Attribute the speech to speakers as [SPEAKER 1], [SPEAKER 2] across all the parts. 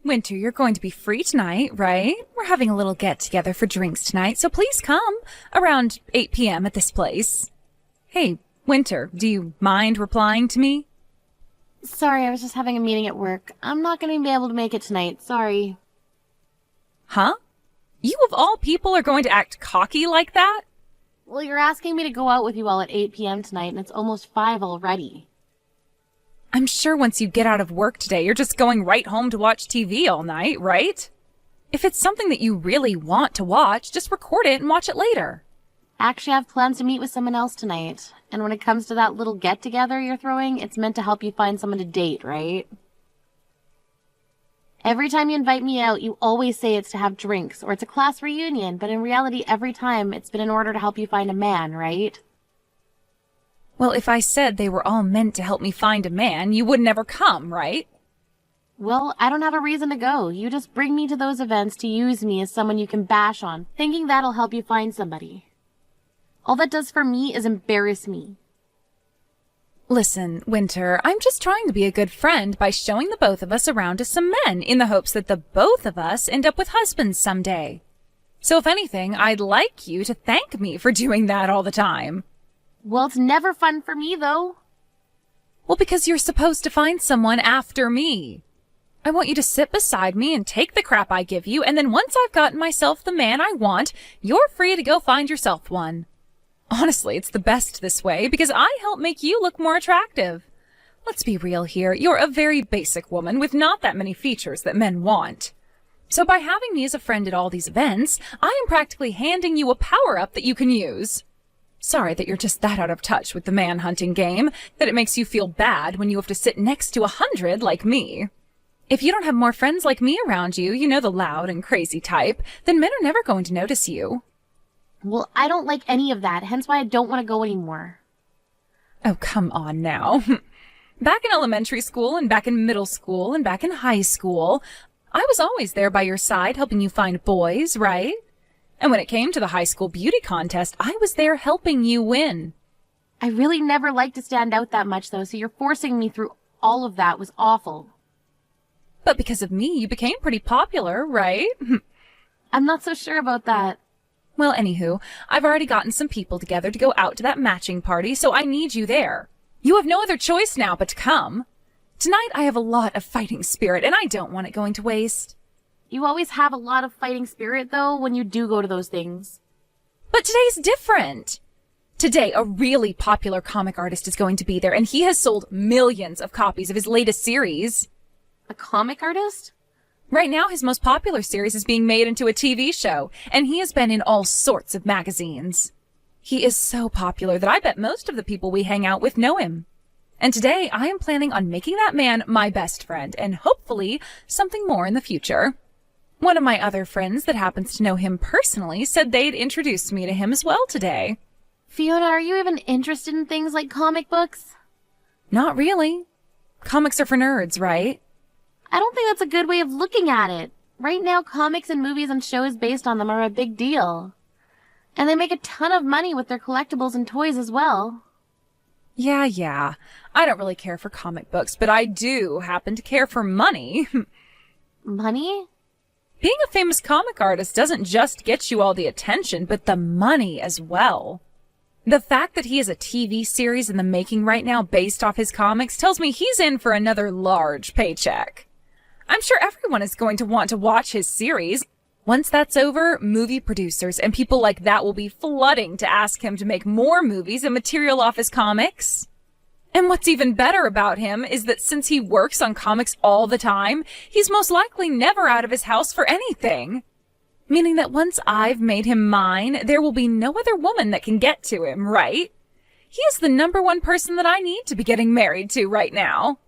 [SPEAKER 1] Winter, you're going to be free tonight, right? We're having a little get-together for drinks tonight, so please come around 8 p.m. at this place. Hey, Winter, do you mind replying to me?
[SPEAKER 2] Sorry, I was just having a meeting at work. I'm not going to be able to make it tonight. Sorry.
[SPEAKER 1] Huh? You of all people are going to act cocky like that?
[SPEAKER 2] Well, you're asking me to go out with you all at 8 p.m. tonight, and it's almost 5 already.
[SPEAKER 1] I'm sure once you get out of work today, you're just going right home to watch TV all night, right? If it's something that you really want to watch, just record it and watch it later.
[SPEAKER 2] Actually, I have plans to meet with someone else tonight. And when it comes to that little get-together you're throwing, it's meant to help you find someone to date, right? Every time you invite me out, you always say it's to have drinks, or it's a class reunion, but in reality, every time, it's been in order to help you find a man, right?
[SPEAKER 1] Well, if I said they were all meant to help me find a man, you would never come, right?
[SPEAKER 2] Well, I don't have a reason to go. You just bring me to those events to use me as someone you can bash on, thinking that'll help you find somebody. All that does for me is embarrass me.
[SPEAKER 1] Listen, Winter, I'm just trying to be a good friend by showing the both of us around to some men in the hopes that the both of us end up with husbands someday. So if anything, I'd like you to thank me for doing that all the time.
[SPEAKER 2] Well, it's never fun for me, though.
[SPEAKER 1] Well, because you're supposed to find someone after me. I want you to sit beside me and take the crap I give you, and then once I've gotten myself the man I want, you're free to go find yourself one. Honestly, it's the best this way, because I help make you look more attractive. Let's be real here. You're a very basic woman with not that many features that men want. So by having me as a friend at all these events, I am practically handing you a power-up that you can use. Sorry that you're just that out of touch with the man-hunting game, that it makes you feel bad when you have to sit next to 100 like me. If you don't have more friends like me around you, you know, the loud and crazy type, then men are never going to notice you.
[SPEAKER 2] Well, I don't like any of that, hence why I don't want to go anymore.
[SPEAKER 1] Oh, come on now. Back in elementary school and back in middle school and back in high school, I was always there by your side helping you find boys, right? And when it came to the high school beauty contest, I was there helping you win.
[SPEAKER 2] I really never liked to stand out that much, though, so you're forcing me through all of that was awful.
[SPEAKER 1] But because of me, you became pretty popular, right?
[SPEAKER 2] I'm not so sure about that.
[SPEAKER 1] Well, anywho, I've already gotten some people together to go out to that matching party, so I need you there. You have no other choice now but to come. Tonight I have a lot of fighting spirit, and I don't want it going to waste.
[SPEAKER 2] You always have a lot of fighting spirit, though, when you do go to those things.
[SPEAKER 1] But today's different. Today, a really popular comic artist is going to be there, and he has sold millions of copies of his latest series.
[SPEAKER 2] A comic artist?
[SPEAKER 1] Right now, his most popular series is being made into a TV show, and he has been in all sorts of magazines. He is so popular that I bet most of the people we hang out with know him. And today, I am planning on making that man my best friend, and hopefully something more in the future. One of my other friends that happens to know him personally said they'd introduce me to him as well today.
[SPEAKER 2] Fiona, are you even interested in things like comic books?
[SPEAKER 1] Not really. Comics are for nerds, right?
[SPEAKER 2] I don't think that's a good way of looking at it. Right now, comics and movies and shows based on them are a big deal. And they make a ton of money with their collectibles and toys as well.
[SPEAKER 1] Yeah. I don't really care for comic books, but I do happen to care for money.
[SPEAKER 2] Money?
[SPEAKER 1] Being a famous comic artist doesn't just get you all the attention, but the money as well. The fact that he has a TV series in the making right now based off his comics tells me he's in for another large paycheck. I'm sure everyone is going to want to watch his series. Once that's over, movie producers and people like that will be flooding to ask him to make more movies and material off his comics. And what's even better about him is that since he works on comics all the time, he's most likely never out of his house for anything. Meaning that once I've made him mine, there will be no other woman that can get to him, right? He is the number one person that I need to be getting married to right now.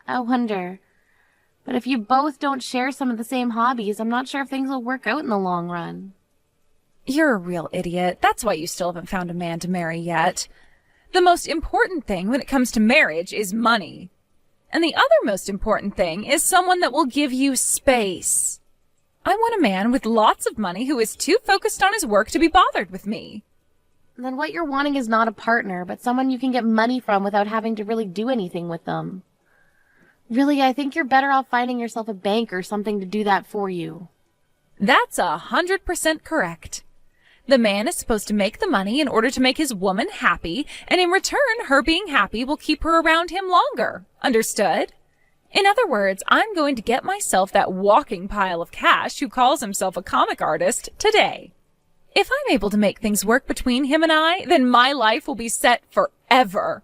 [SPEAKER 2] I wonder. But if you both don't share some of the same hobbies, I'm not sure if things will work out in the long run.
[SPEAKER 1] You're a real idiot. That's why you still haven't found a man to marry yet. The most important thing when it comes to marriage is money. And the other most important thing is someone that will give you space. I want a man with lots of money who is too focused on his work to be bothered with me.
[SPEAKER 2] Then what you're wanting is not a partner, but someone you can get money from without having to really do anything with them. Really, I think you're better off finding yourself a bank or something to do that for you.
[SPEAKER 1] That's 100% correct. The man is supposed to make the money in order to make his woman happy, and in return, her being happy will keep her around him longer. Understood? In other words, I'm going to get myself that walking pile of cash who calls himself a comic artist today. If I'm able to make things work between him and I, then my life will be set forever.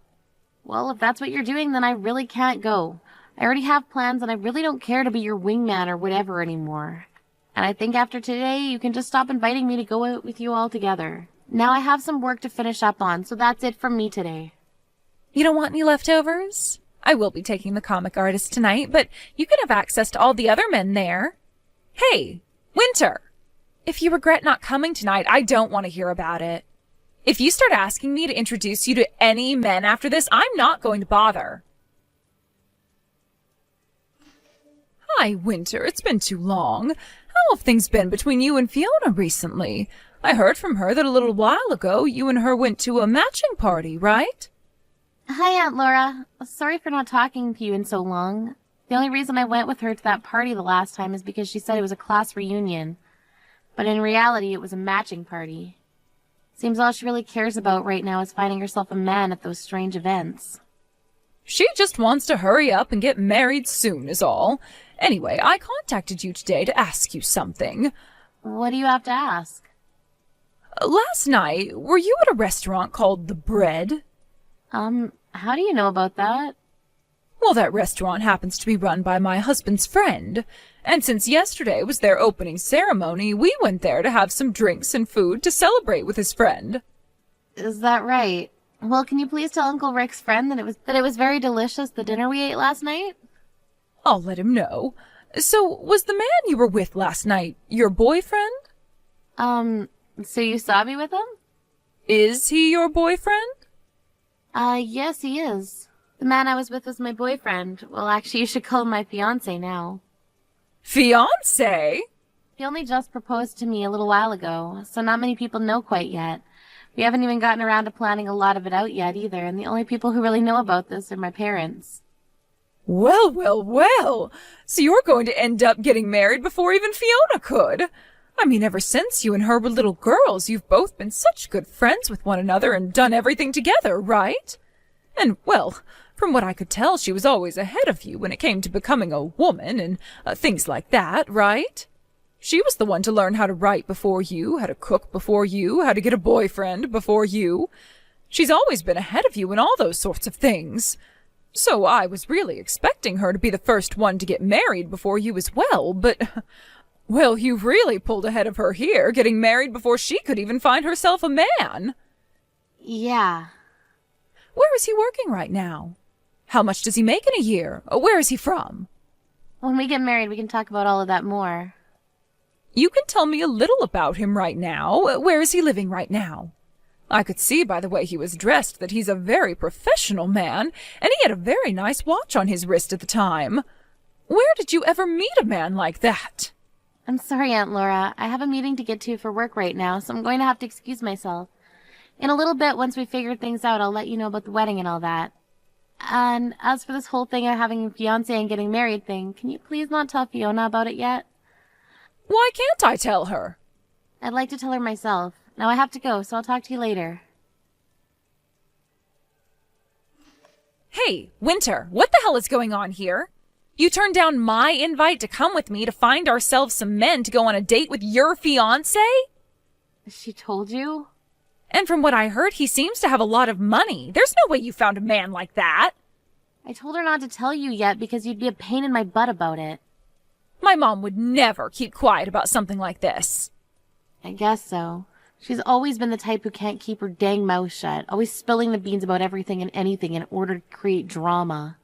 [SPEAKER 2] Well, if that's what you're doing, then I really can't go. I already have plans and I really don't care to be your wingman or whatever anymore. And I think after today, you can just stop inviting me to go out with you all together. Now I have some work to finish up on, so that's it from me today.
[SPEAKER 1] You don't want any leftovers? I will be taking the comic artist tonight, but you can have access to all the other men there. Hey, Winter! If you regret not coming tonight, I don't want to hear about it. If you start asking me to introduce you to any men after this, I'm not going to bother. Hi, Winter. It's been too long. How have things been between you and Fiona recently? I heard from her that a little while ago you and her went to a matching party, right?
[SPEAKER 2] Hi, Aunt Laura. Sorry for not talking to you in so long. The only reason I went with her to that party the last time is because she said it was a class reunion. But in reality, it was a matching party. Seems all she really cares about right now is finding herself a man at those strange events.
[SPEAKER 1] She just wants to hurry up and get married soon is all. Anyway, I contacted you today to ask you something.
[SPEAKER 2] What do you have to ask?
[SPEAKER 1] Last night, were you at a restaurant called The Bread?
[SPEAKER 2] How do you know about that?
[SPEAKER 1] Well, that restaurant happens to be run by my husband's friend. And since yesterday was their opening ceremony, we went there to have some drinks and food to celebrate with his friend.
[SPEAKER 2] Is that right? Well, can you please tell Uncle Rick's friend that it was very delicious, the dinner we ate last night?
[SPEAKER 1] I'll let him know. So, was the man you were with last night your boyfriend?
[SPEAKER 2] So you saw me with him?
[SPEAKER 1] Is he your boyfriend?
[SPEAKER 2] Yes, he is. The man I was with was my boyfriend. Well, actually, you should call him my fiancé now.
[SPEAKER 1] Fiancé?
[SPEAKER 2] He only just proposed to me a little while ago, so not many people know quite yet. We haven't even gotten around to planning a lot of it out yet either, and the only people who really know about this are my parents.
[SPEAKER 1] Well, well, well. So you're going to end up getting married before even Fiona could. I mean, ever since you and her were little girls, you've both been such good friends with one another and done everything together, right? And, well, from what I could tell, she was always ahead of you when it came to becoming a woman and things like that, right? She was the one to learn how to write before you, how to cook before you, how to get a boyfriend before you. She's always been ahead of you in all those sorts of things. So I was really expecting her to be the first one to get married before you as well, but, well, you've really pulled ahead of her here, getting married before she could even find herself a man.
[SPEAKER 2] Yeah.
[SPEAKER 1] Where is he working right now? How much does he make in a year? Where is he from?
[SPEAKER 2] When we get married, we can talk about all of that more.
[SPEAKER 1] You can tell me a little about him right now. Where is he living right now? I could see by the way he was dressed that he's a very professional man, and he had a very nice watch on his wrist at the time. Where did you ever meet a man like that?
[SPEAKER 2] I'm sorry, Aunt Laura. I have a meeting to get to for work right now, so I'm going to have to excuse myself. In a little bit, once we figure things out, I'll let you know about the wedding and all that. And as for this whole thing of having a fiancé and getting married thing, can you please not tell Fiona about it yet?
[SPEAKER 1] Why can't I tell her?
[SPEAKER 2] I'd like to tell her myself. Now I have to go, so I'll talk to you later.
[SPEAKER 1] Hey, Winter, what the hell is going on here? You turned down my invite to come with me to find ourselves some men to go on a date with your fiancé?
[SPEAKER 2] She told you?
[SPEAKER 1] And from what I heard, he seems to have a lot of money. There's no way you found a man like that.
[SPEAKER 2] I told her not to tell you yet because you'd be a pain in my butt about it.
[SPEAKER 1] My mom would never keep quiet about something like this.
[SPEAKER 2] I guess so. She's always been the type who can't keep her dang mouth shut, always spilling the beans about everything and anything in order to create drama.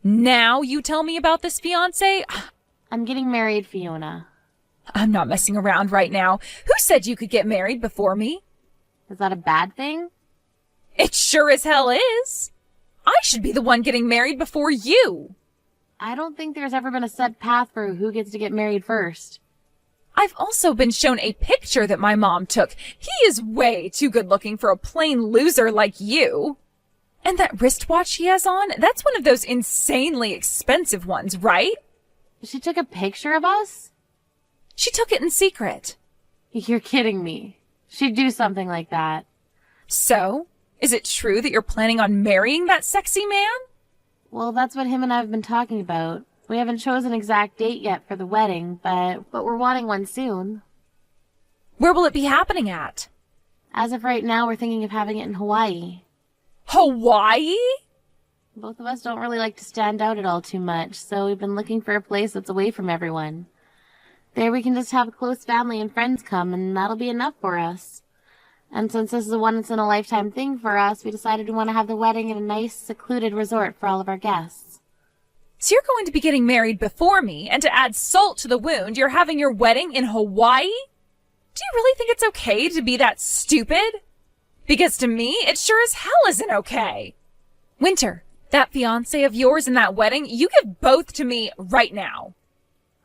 [SPEAKER 1] Now you tell me about this fiancé?
[SPEAKER 2] I'm getting married, Fiona.
[SPEAKER 1] I'm not messing around right now. Who said you could get married before me?
[SPEAKER 2] Is that a bad thing?
[SPEAKER 1] It sure as hell is. I should be the one getting married before you.
[SPEAKER 2] I don't think there's ever been a set path for who gets to get married first.
[SPEAKER 1] I've also been shown a picture that my mom took. He is way too good looking for a plain loser like you. And that wristwatch he has on, that's one of those insanely expensive ones, right?
[SPEAKER 2] She took a picture of us?
[SPEAKER 1] She took it in secret.
[SPEAKER 2] You're kidding me. She'd do something like that.
[SPEAKER 1] So, is it true that you're planning on marrying that sexy man?
[SPEAKER 2] Well, that's what him and I have been talking about. We haven't chosen an exact date yet for the wedding, but we're wanting one soon.
[SPEAKER 1] Where will it be happening at?
[SPEAKER 2] As of right now, we're thinking of having it in Hawaii.
[SPEAKER 1] Hawaii?
[SPEAKER 2] Both of us don't really like to stand out at all too much, so we've been looking for a place that's away from everyone. There we can just have a close family and friends come, and that'll be enough for us. And since this is a once-in-a-lifetime thing for us, we decided we want to have the wedding in a nice, secluded resort for all of our guests.
[SPEAKER 1] So you're going to be getting married before me, and to add salt to the wound, you're having your wedding in Hawaii? Do you really think it's okay to be that stupid? Because to me, it sure as hell isn't okay. Winter, that fiancé of yours and that wedding, you give both to me right now.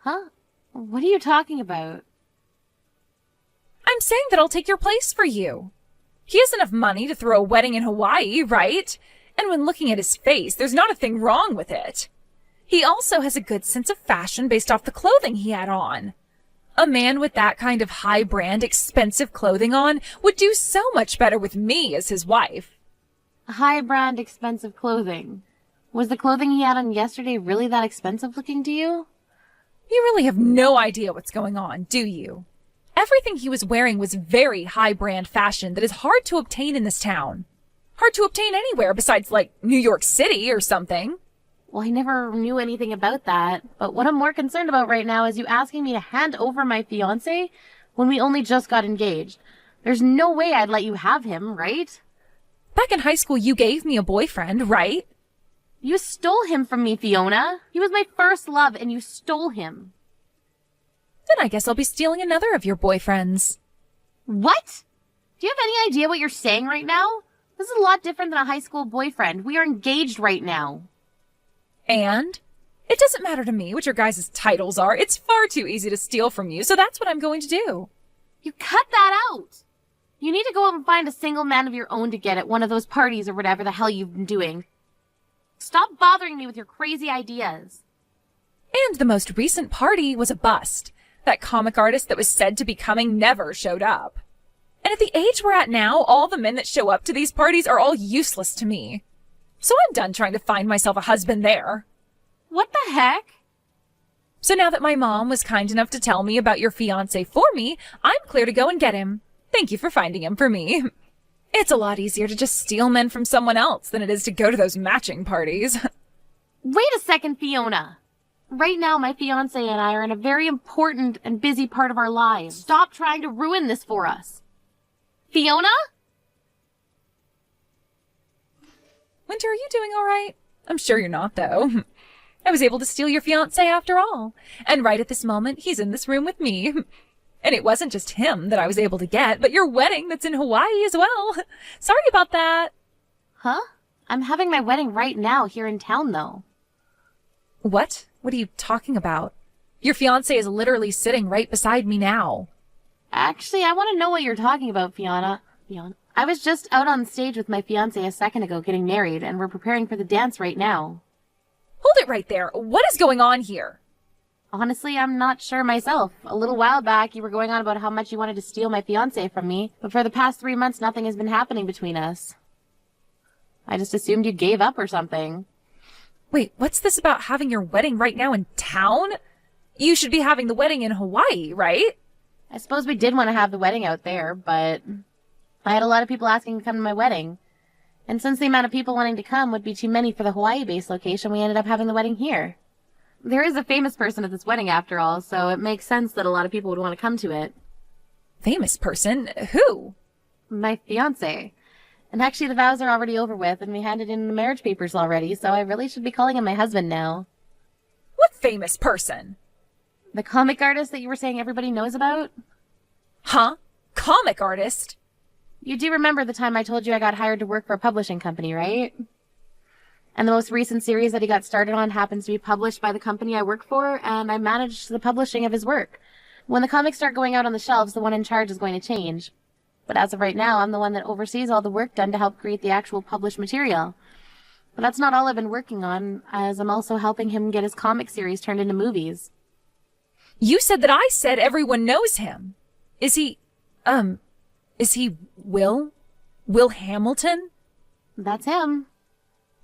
[SPEAKER 2] Huh? What are you talking about?
[SPEAKER 1] I'm saying that I'll take your place for you. He has enough money to throw a wedding in Hawaii, right? And when looking at his face, there's not a thing wrong with it. He also has a good sense of fashion based off the clothing he had on. A man with that kind of high-brand, expensive clothing on would do so much better with me as his wife.
[SPEAKER 2] High-brand, expensive clothing. Was the clothing he had on yesterday really that expensive looking to you?
[SPEAKER 1] You really have no idea what's going on, do you? Everything he was wearing was very high-brand fashion that is hard to obtain in this town. Hard to obtain anywhere besides, like, New York City or something.
[SPEAKER 2] Well, I never knew anything about that, but what I'm more concerned about right now is you asking me to hand over my fiancé when we only just got engaged. There's no way I'd let you have him, right?
[SPEAKER 1] Back in high school, you gave me a boyfriend, right?
[SPEAKER 2] You stole him from me, Fiona. He was my first love, and you stole him.
[SPEAKER 1] Then I guess I'll be stealing another of your boyfriends.
[SPEAKER 2] What? Do you have any idea what you're saying right now? This is a lot different than a high school boyfriend. We are engaged right now.
[SPEAKER 1] And? It doesn't matter to me what your guys' titles are. It's far too easy to steal from you, so that's what I'm going to do.
[SPEAKER 2] You cut that out. You need to go out and find a single man of your own to get at one of those parties or whatever the hell you've been doing. Stop bothering me with your crazy ideas.
[SPEAKER 1] And the most recent party was a bust. That comic artist that was said to be coming never showed up. And at the age we're at now, all the men that show up to these parties are all useless to me. So I'm done trying to find myself a husband there.
[SPEAKER 2] What the heck?
[SPEAKER 1] So now that my mom was kind enough to tell me about your fiancé for me, I'm clear to go and get him. Thank you for finding him for me. It's a lot easier to just steal men from someone else than it is to go to those matching parties.
[SPEAKER 2] Wait a second, Fiona. Right now, my fiancé and I are in a very important and busy part of our lives. Stop trying to ruin this for us. Fiona?
[SPEAKER 1] Winter, are you doing all right? I'm sure you're not, though. I was able to steal your fiancé after all. And right at this moment, he's in this room with me. And it wasn't just him that I was able to get, but your wedding that's in Hawaii as well. Sorry about that.
[SPEAKER 2] Huh? I'm having my wedding right now here in town, though.
[SPEAKER 1] What? What are you talking about? Your fiancé is literally sitting right beside me now.
[SPEAKER 2] Actually, I want to know what you're talking about, Fiona. I was just out on stage with my fiancé a second ago getting married, and we're preparing for the dance right now.
[SPEAKER 1] Hold it right there. What is going on here?
[SPEAKER 2] Honestly, I'm not sure myself. A little while back, you were going on about how much you wanted to steal my fiancé from me, but for the past 3 months, nothing has been happening between us. I just assumed you gave up or something.
[SPEAKER 1] Wait, what's this about having your wedding right now in town? You should be having the wedding in Hawaii, right?
[SPEAKER 2] I suppose we did want to have the wedding out there, but I had a lot of people asking to come to my wedding. And since the amount of people wanting to come would be too many for the Hawaii-based location, we ended up having the wedding here. There is a famous person at this wedding after all, so it makes sense that a lot of people would want to come to it.
[SPEAKER 1] Famous person? Who?
[SPEAKER 2] My fiancé. And actually the vows are already over with, and we handed in the marriage papers already, so I really should be calling him my husband now.
[SPEAKER 1] What famous person?
[SPEAKER 2] The comic artist that you were saying everybody knows about?
[SPEAKER 1] Huh? Comic artist?
[SPEAKER 2] You do remember the time I told you I got hired to work for a publishing company, right? And the most recent series that he got started on happens to be published by the company I work for, and I managed the publishing of his work. When the comics start going out on the shelves, the one in charge is going to change. But as of right now, I'm the one that oversees all the work done to help create the actual published material. But that's not all I've been working on, as I'm also helping him get his comic series turned into movies.
[SPEAKER 1] You said that I said everyone knows him. Is he Will? Will Hamilton?
[SPEAKER 2] That's him.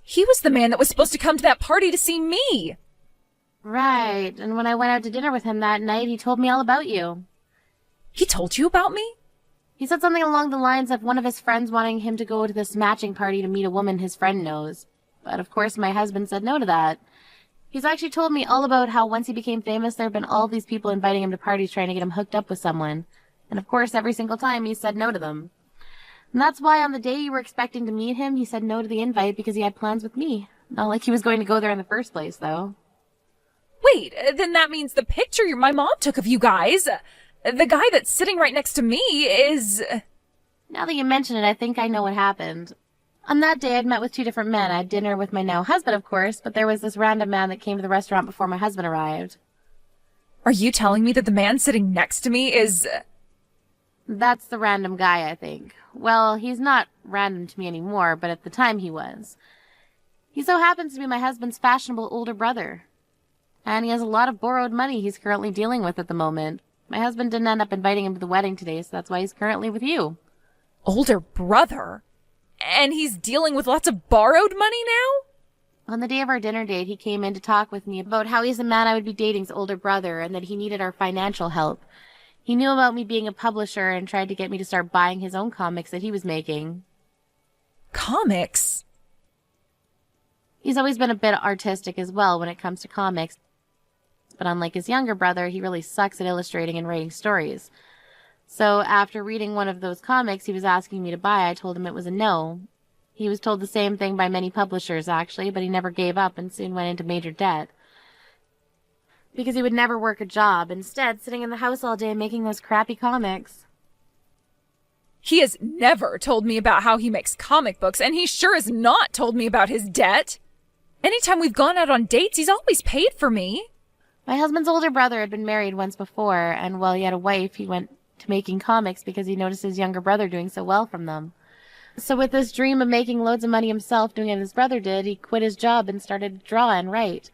[SPEAKER 1] He was the man that was supposed to come to that party to see me.
[SPEAKER 2] Right, and when I went out to dinner with him that night, he told me all about you.
[SPEAKER 1] He told you about me?
[SPEAKER 2] He said something along the lines of one of his friends wanting him to go to this matching party to meet a woman his friend knows. But of course my husband said no to that. He's actually told me all about how once he became famous, there have been all these people inviting him to parties trying to get him hooked up with someone. And of course every single time he said no to them. And that's why on the day you were expecting to meet him, he said no to the invite because he had plans with me. Not like he was going to go there in the first place, though.
[SPEAKER 1] Wait, then that means the picture my mom took of you guys, the guy that's sitting right next to me is...
[SPEAKER 2] Now that you mention it, I think I know what happened. On that day, I'd met with two different men. I had dinner with my now husband, of course, but there was this random man that came to the restaurant before my husband arrived.
[SPEAKER 1] Are you telling me that the man sitting next to me is...
[SPEAKER 2] That's the random guy, I think. Well, he's not random to me anymore, but at the time he was. He so happens to be my husband's fashionable older brother. And he has a lot of borrowed money he's currently dealing with at the moment. My husband didn't end up inviting him to the wedding today, so that's why he's currently with you.
[SPEAKER 1] Older brother? And he's dealing with lots of borrowed money now?
[SPEAKER 2] On the day of our dinner date, he came in to talk with me about how he's the man I would be dating's older brother and that he needed our financial help. He knew about me being a publisher and tried to get me to start buying his own comics that he was making.
[SPEAKER 1] Comics?
[SPEAKER 2] He's always been a bit artistic as well when it comes to comics. But unlike his younger brother, he really sucks at illustrating and writing stories. So after reading one of those comics he was asking me to buy, I told him it was a no. He was told the same thing by many publishers, actually, but he never gave up and soon went into major debt. Because he would never work a job, instead sitting in the house all day making those crappy comics.
[SPEAKER 1] He has never told me about how he makes comic books, and he sure has not told me about his debt. Anytime we've gone out on dates, he's always paid for me.
[SPEAKER 2] My husband's older brother had been married once before, and while he had a wife, he went to making comics because he noticed his younger brother doing so well from them. So with this dream of making loads of money himself doing what his brother did, he quit his job and started to draw and write.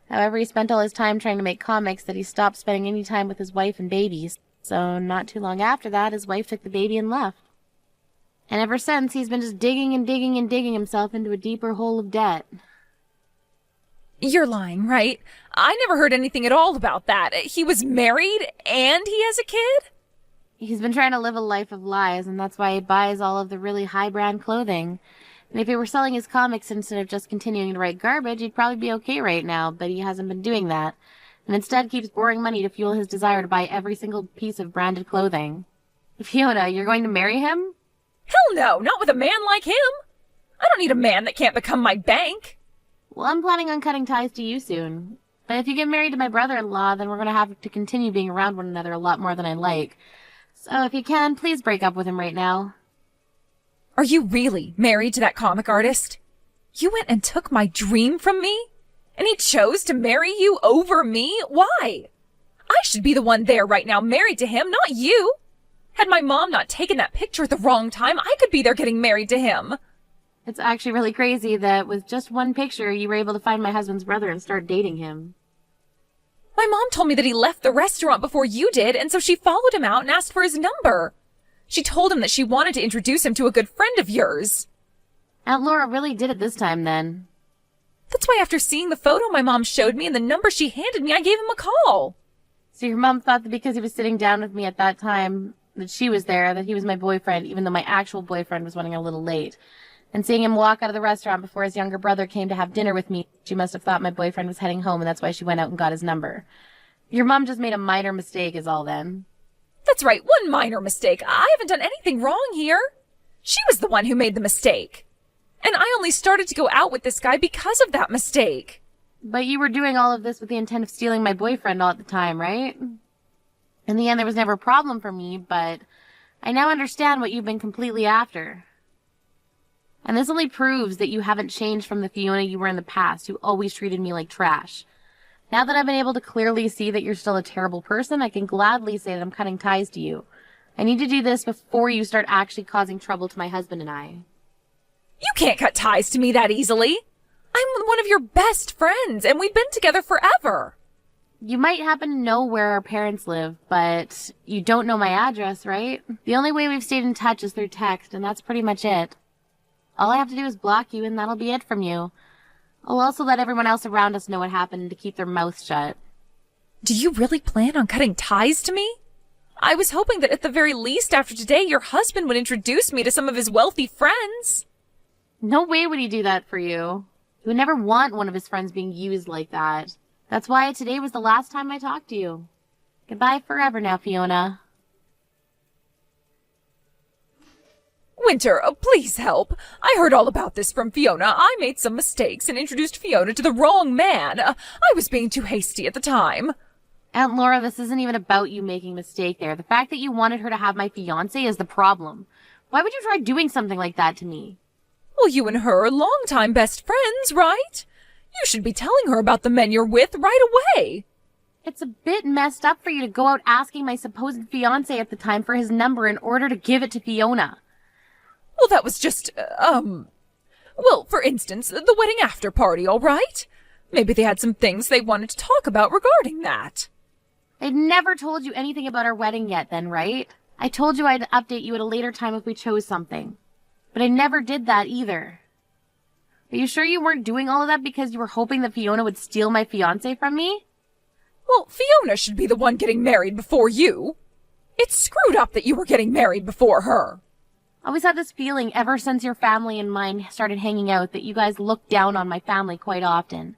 [SPEAKER 2] However, he spent all his time trying to make comics that he stopped spending any time with his wife and babies. So not too long after that, his wife took the baby and left. And ever since, he's been just digging and digging and digging himself into a deeper hole of debt.
[SPEAKER 1] You're lying, right? I never heard anything at all about that. He was married and he has a kid?
[SPEAKER 2] He's been trying to live a life of lies, and that's why he buys all of the really high-brand clothing. And if he were selling his comics instead of just continuing to write garbage, he'd probably be okay right now, but he hasn't been doing that. And instead keeps borrowing money to fuel his desire to buy every single piece of branded clothing. Fiona, you're going to marry him?
[SPEAKER 1] Hell no, not with a man like him. I don't need a man that can't become my bank.
[SPEAKER 2] Well, I'm planning on cutting ties to you soon. But if you get married to my brother-in-law, then we're going to have to continue being around one another a lot more than I like. So if you can, please break up with him right now.
[SPEAKER 1] Are you really married to that comic artist? You went and took my dream from me? And he chose to marry you over me? Why? I should be the one there right now married to him, not you. Had my mom not taken that picture at the wrong time, I could be there getting married to him.
[SPEAKER 2] It's actually really crazy that with just one picture, you were able to find my husband's brother and start dating him.
[SPEAKER 1] My mom told me that he left the restaurant before you did, and so she followed him out and asked for his number. She told him that she wanted to introduce him to a good friend of yours.
[SPEAKER 2] Aunt Laura really did it this time, then.
[SPEAKER 1] That's why after seeing the photo my mom showed me and the number she handed me, I gave him a call.
[SPEAKER 2] So your mom thought that because he was sitting down with me at that time, that she was there, that he was my boyfriend, even though my actual boyfriend was running a little late. And seeing him walk out of the restaurant before his younger brother came to have dinner with me, she must have thought my boyfriend was heading home, and that's why she went out and got his number. Your mom just made a minor mistake is all then.
[SPEAKER 1] That's right, one minor mistake. I haven't done anything wrong here. She was the one who made the mistake. And I only started to go out with this guy because of that mistake.
[SPEAKER 2] But you were doing all of this with the intent of stealing my boyfriend all at the time, right? In the end, there was never a problem for me, but I now understand what you've been completely after. And this only proves that you haven't changed from the Fiona you were in the past, who always treated me like trash. Now that I've been able to clearly see that you're still a terrible person, I can gladly say that I'm cutting ties to you. I need to do this before you start actually causing trouble to my husband and I.
[SPEAKER 1] You can't cut ties to me that easily. I'm one of your best friends, and we've been together forever.
[SPEAKER 2] You might happen to know where our parents live, but you don't know my address, right? The only way we've stayed in touch is through text, and that's pretty much it. All I have to do is block you, and that'll be it from you. I'll also let everyone else around us know what happened to keep their mouths shut.
[SPEAKER 1] Do you really plan on cutting ties to me? I was hoping that at the very least after today your husband would introduce me to some of his wealthy friends.
[SPEAKER 2] No way would he do that for you. He would never want one of his friends being used like that. That's why today was the last time I talked to you. Goodbye forever now, Fiona.
[SPEAKER 1] Winter, please help. I heard all about this from Fiona. I made some mistakes and introduced Fiona to the wrong man. I was being too hasty at the time.
[SPEAKER 2] Aunt Laura, this isn't even about you making a mistake there. The fact that you wanted her to have my fiancé is the problem. Why would you try doing something like that to me?
[SPEAKER 1] Well, you and her are longtime best friends, right? You should be telling her about the men you're with right away.
[SPEAKER 2] It's a bit messed up for you to go out asking my supposed fiancé at the time for his number in order to give it to Fiona.
[SPEAKER 1] Well, that was just, well, for instance, the wedding after party, all right? Maybe they had some things they wanted to talk about regarding that.
[SPEAKER 2] I'd never told you anything about our wedding yet then, right? I told you I'd update you at a later time if we chose something. But I never did that either. Are you sure you weren't doing all of that because you were hoping that Fiona would steal my fiancé from me?
[SPEAKER 1] Well, Fiona should be the one getting married before you. It's screwed up that you were getting married before her.
[SPEAKER 2] I always had this feeling ever since your family and mine started hanging out that you guys looked down on my family quite often.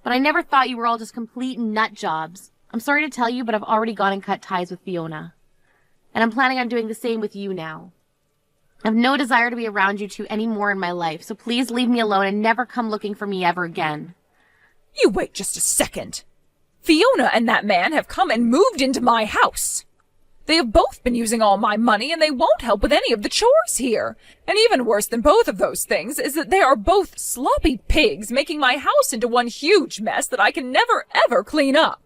[SPEAKER 2] But I never thought you were all just complete nut jobs. I'm sorry to tell you, but I've already gone and cut ties with Fiona. And I'm planning on doing the same with you now. I have no desire to be around you two anymore in my life, so please leave me alone and never come looking for me ever again.
[SPEAKER 1] You wait just a second. Fiona and that man have come and moved into my house. They have both been using all my money, and they won't help with any of the chores here. And even worse than both of those things is that they are both sloppy pigs, making my house into one huge mess that I can never ever clean up.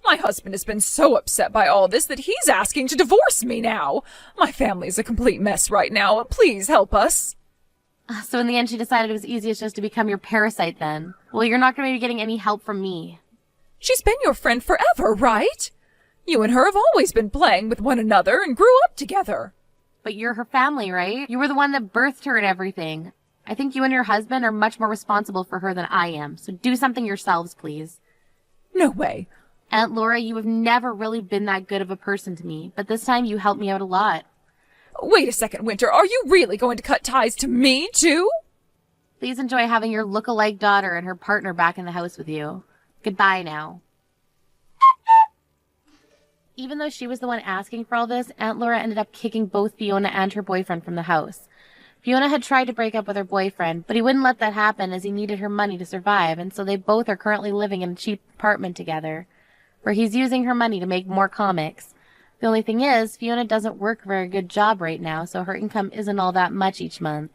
[SPEAKER 1] My husband has been so upset by all this that he's asking to divorce me now. My family is a complete mess right now. Please help us.
[SPEAKER 2] So in the end, she decided it was easiest just to become your parasite then. Well, you're not going to be getting any help from me.
[SPEAKER 1] She's been your friend forever, right? You and her have always been playing with one another and grew up together.
[SPEAKER 2] But you're her family, right? You were the one that birthed her and everything. I think you and your husband are much more responsible for her than I am, so do something yourselves, please.
[SPEAKER 1] No way.
[SPEAKER 2] Aunt Laura, you have never really been that good of a person to me, but this time you helped me out a lot.
[SPEAKER 1] Wait a second, Winter. Are you really going to cut ties to me, too?
[SPEAKER 2] Please enjoy having your look-alike daughter and her partner back in the house with you. Goodbye now. Even though she was the one asking for all this, Aunt Laura ended up kicking both Fiona and her boyfriend from the house. Fiona had tried to break up with her boyfriend, but he wouldn't let that happen as he needed her money to survive, and so they both are currently living in a cheap apartment together, where he's using her money to make more comics. The only thing is, Fiona doesn't work a very good job right now, so her income isn't all that much each month.